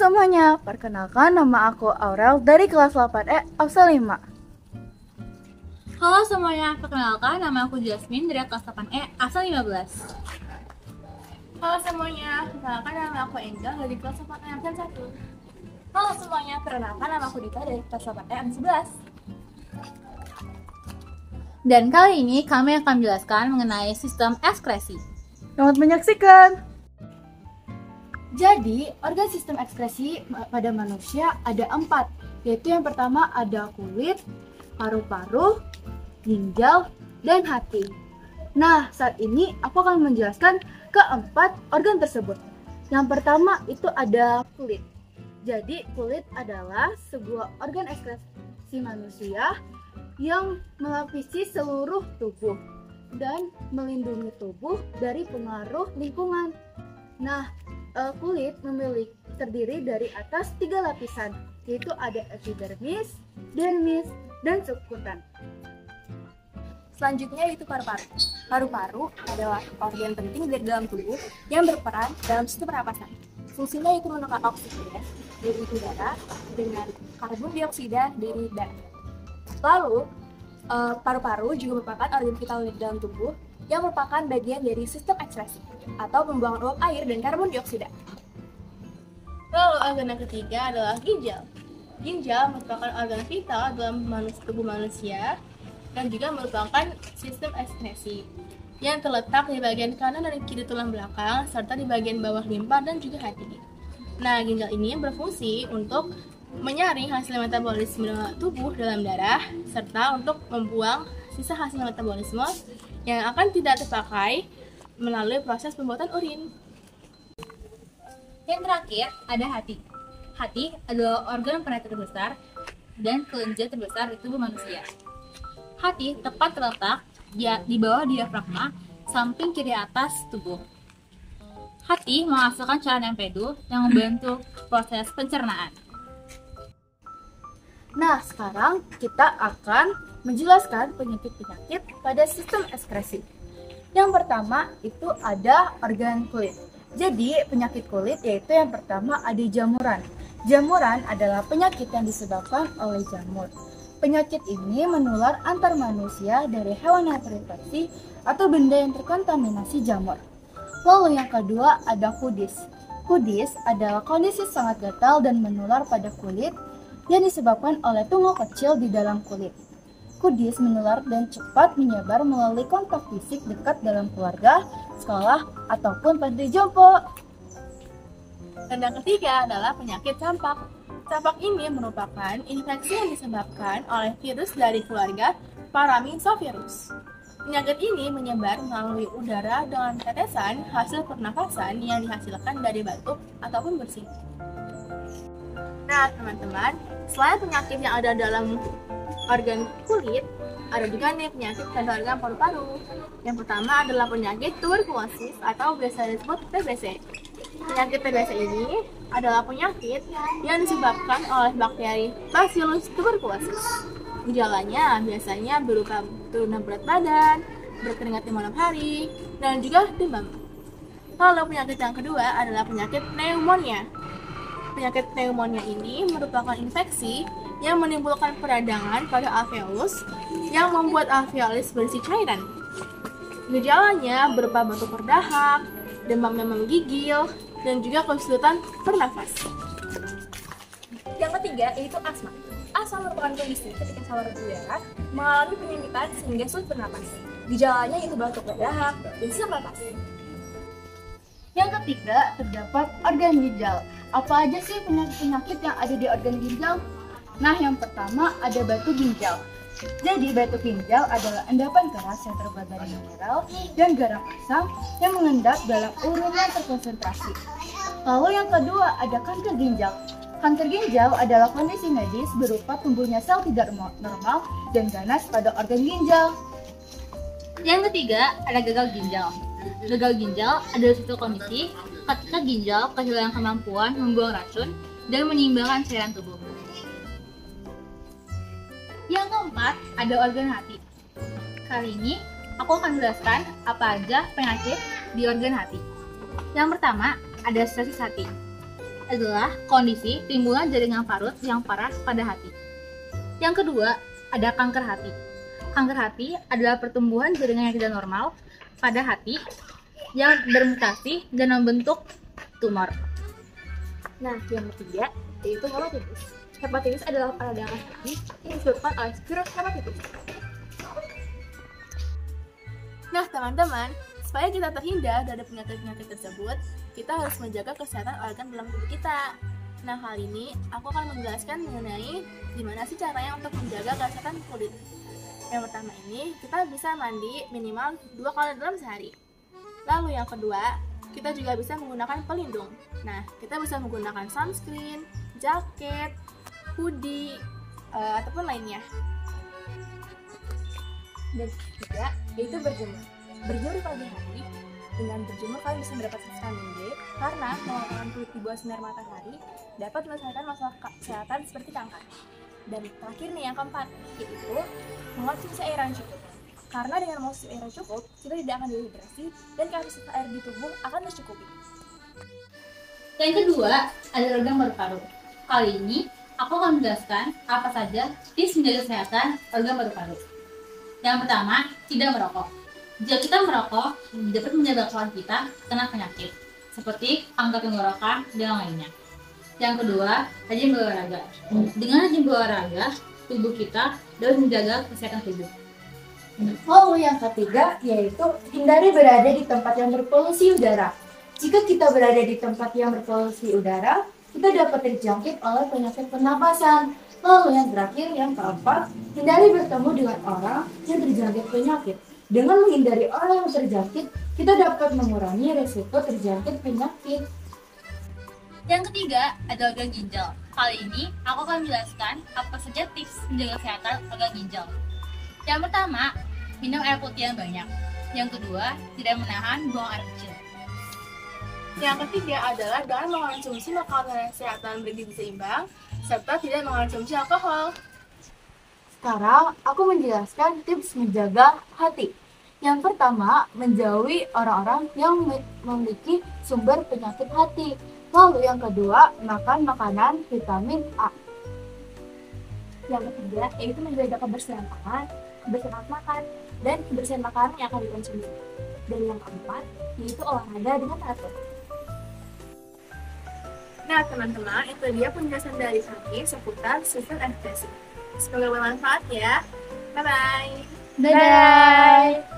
semuanya, perkenalkan nama aku Aurel dari kelas 8E Absa 5. Halo semuanya, perkenalkan nama aku Jasmine dari kelas 8E Absa 15. Halo semuanya, perkenalkan nama aku Angel dari kelas 8E Absen 1. Halo semuanya, perkenalkan nama aku Dita dari kelas 8E Absen 11. Dan kali ini kami akan menjelaskan mengenai sistem ekskresi. Selamat menyaksikan. Jadi, organ sistem ekskresi pada manusia ada 4, yaitu yang pertama ada kulit, paru-paru, ginjal, dan hati. Nah, saat ini aku akan menjelaskan keempat organ tersebut. Yang pertama itu ada kulit. Jadi, kulit adalah sebuah organ ekskresi manusia yang melapisi seluruh tubuh dan melindungi tubuh dari pengaruh lingkungan. Nah, kulit terdiri dari atas 3 lapisan, yaitu ada epidermis, dermis, dan subkutan. Selanjutnya yaitu paru-paru. Paru-paru adalah organ penting dari dalam tubuh yang berperan dalam sistem pernapasan. Fungsinya yaitu menukar oksigen dari udara dengan karbon dioksida dari darah. Lalu, paru-paru juga merupakan organ vital di dalam tubuh yang merupakan bagian dari sistem ekskresi atau pembuangan uap air dan karbon dioksida. Lalu organ yang ketiga adalah ginjal. Ginjal merupakan organ vital dalam tubuh manusia dan juga merupakan sistem ekskresi yang terletak di bagian kanan dan kiri tulang belakang serta di bagian bawah limpa dan juga hati. Nah, ginjal ini berfungsi untuk menyaring hasil metabolisme tubuh dalam darah serta untuk membuang sisa hasil metabolisme yang akan tidak terpakai melalui proses pembuatan urin. Yang terakhir ada hati. Hati adalah organ penarik terbesar dan kelenjar terbesar di tubuh manusia. Hati tepat terletak di bawah diafragma samping kiri atas tubuh. Hati menghasilkan cairan empedu yang membantu proses pencernaan. Nah, sekarang kita akan menjelaskan penyakit-penyakit pada sistem ekskresi. Yang pertama itu ada organ kulit. Jadi, penyakit kulit yaitu yang pertama ada jamuran. Jamuran adalah penyakit yang disebabkan oleh jamur. Penyakit ini menular antar manusia dari hewan yang terinfeksi atau benda yang terkontaminasi jamur. Lalu yang kedua ada kudis. Kudis adalah kondisi sangat gatal dan menular pada kulit yang disebabkan oleh tungau kecil di dalam kulit. Kudis menular dan cepat menyebar melalui kontak fisik dekat dalam keluarga, sekolah, ataupun panti jompo. Dan yang ketiga adalah penyakit campak. Campak ini merupakan infeksi yang disebabkan oleh virus dari keluarga Paraminsovirus. Penyakit ini menyebar melalui udara dengan tetesan hasil pernafasan yang dihasilkan dari batuk ataupun bersin. Nah, teman-teman, selain penyakit yang ada dalam organ kulit, ada juga nih penyakit pada organ paru-paru. Yang pertama adalah penyakit tuberkulosis atau biasa disebut TBC. Penyakit TBC ini adalah penyakit yang disebabkan oleh bakteri Bacillus tuberculosis. Gejalanya biasanya berupa penurunan berat badan, berkeringat di malam hari, dan juga demam. Lalu penyakit yang kedua adalah penyakit pneumonia. Penyakit pneumonia ini merupakan infeksi yang menimbulkan peradangan pada alveolus yang membuat alveolus berisi cairan. Gejalanya berupa batuk berdahak, demam yang menggigil, dan juga kesulitan bernafas. Yang ketiga yaitu asma. Asma merupakan kondisi ketika saluran udara mengalami penyempitan sehingga sulit bernapas. Gejalanya yaitu batuk berdahak dan sesak napas. Yang ketiga terdapat organ ginjal. Apa aja sih penyakit-penyakit yang ada di organ ginjal? Nah, yang pertama ada batu ginjal. Jadi, batu ginjal adalah endapan keras yang terbuat dari mineral dan garam asam yang mengendap dalam urin yang terkonsentrasi. Lalu yang kedua ada kanker ginjal. Kanker ginjal adalah kondisi medis berupa tumbuhnya sel tidak normal dan ganas pada organ ginjal. Yang ketiga ada gagal ginjal. Gagal ginjal adalah suatu kondisi ketika ginjal kehilangan kemampuan membuang racun dan menyeimbangkan cairan tubuh. Yang keempat, ada organ hati. Kali ini, aku akan menjelaskan apa aja penyakit di organ hati. Yang pertama, ada stasis hati. adalah kondisi timbulan jaringan parut yang parah pada hati. Yang kedua, ada kanker hati. Kanker hati adalah pertumbuhan jaringan yang tidak normal pada hati yang bermutasi dan membentuk tumor. Nah, yang ketiga yaitu hepatitis. Hepatitis adalah peradangan hati yang disebabkan oleh virus hepatitis. Nah, teman-teman, supaya kita terhindar dari penyakit-penyakit tersebut, kita harus menjaga kesehatan organ dalam tubuh kita. Nah, kali ini aku akan menjelaskan mengenai gimana sih caranya untuk menjaga kesehatan kulit. Yang pertama ini, kita bisa mandi minimal 2 kali dalam sehari. Lalu yang kedua, kita juga bisa menggunakan pelindung. Nah, kita bisa menggunakan sunscreen, jaket, hoodie, ataupun lainnya. Dan ketiga yaitu berjemur. Berjemur di pagi hari. Dengan berjemur kalian bisa mendapatkan vitamin D karena menggunakan kulit di bawah sinar matahari dapat menyelesaikan masalah kesehatan seperti kanker. Dan terakhir nih yang keempat yaitu mengonsumsi air yang cukup. Karena dengan mengonsumsi air yang cukup, kita tidak akan dehidrasi dan kapasitas air di tubuh akan tercukupi. Yang kedua, ada organ paru-paru. Kali ini, aku akan menjelaskan apa saja tips menjaga kesehatan organ paru-paru. Yang pertama, tidak merokok. Jika kita merokok, dapat menyebabkan kita kena penyakit, seperti kanker tenggorokan dan lainnya. Yang kedua, rajin berolahraga. Dengan rajin berolahraga, tubuh kita dapat menjaga kesehatan tubuh. Lalu yang ketiga yaitu hindari berada di tempat yang berpolusi udara. Jika kita berada di tempat yang berpolusi udara, kita dapat terjangkit oleh penyakit pernapasan. Lalu yang terakhir, yang keempat, hindari bertemu dengan orang yang terjangkit penyakit. Dengan menghindari orang yang terjangkit, kita dapat mengurangi risiko terjangkit penyakit. Yang ketiga, ada organ ginjal. Kali ini, aku akan menjelaskan apa saja tips menjaga kesehatan organ ginjal. Yang pertama, minum air putih yang banyak. Yang kedua, tidak menahan buang air kecil. Yang ketiga adalah jangan mengonsumsi makanan yang sehat dan bergizi seimbang, serta tidak mengonsumsi alkohol. Sekarang aku menjelaskan tips menjaga hati. Yang pertama, menjauhi orang-orang yang memiliki sumber penyakit hati. Lalu yang kedua, makan makanan vitamin A. Yang ketiga yaitu menjaga kebersihan tangan, kebersihan alat makan, dan kebersihan makanan yang akan dikonsumsi. Dan yang keempat yaitu olahraga dengan teratur. Nah, teman-teman, itu dia penjelasan dari kami seputar sistem ekspresi. Semoga bermanfaat ya. Bye-bye. Dadah!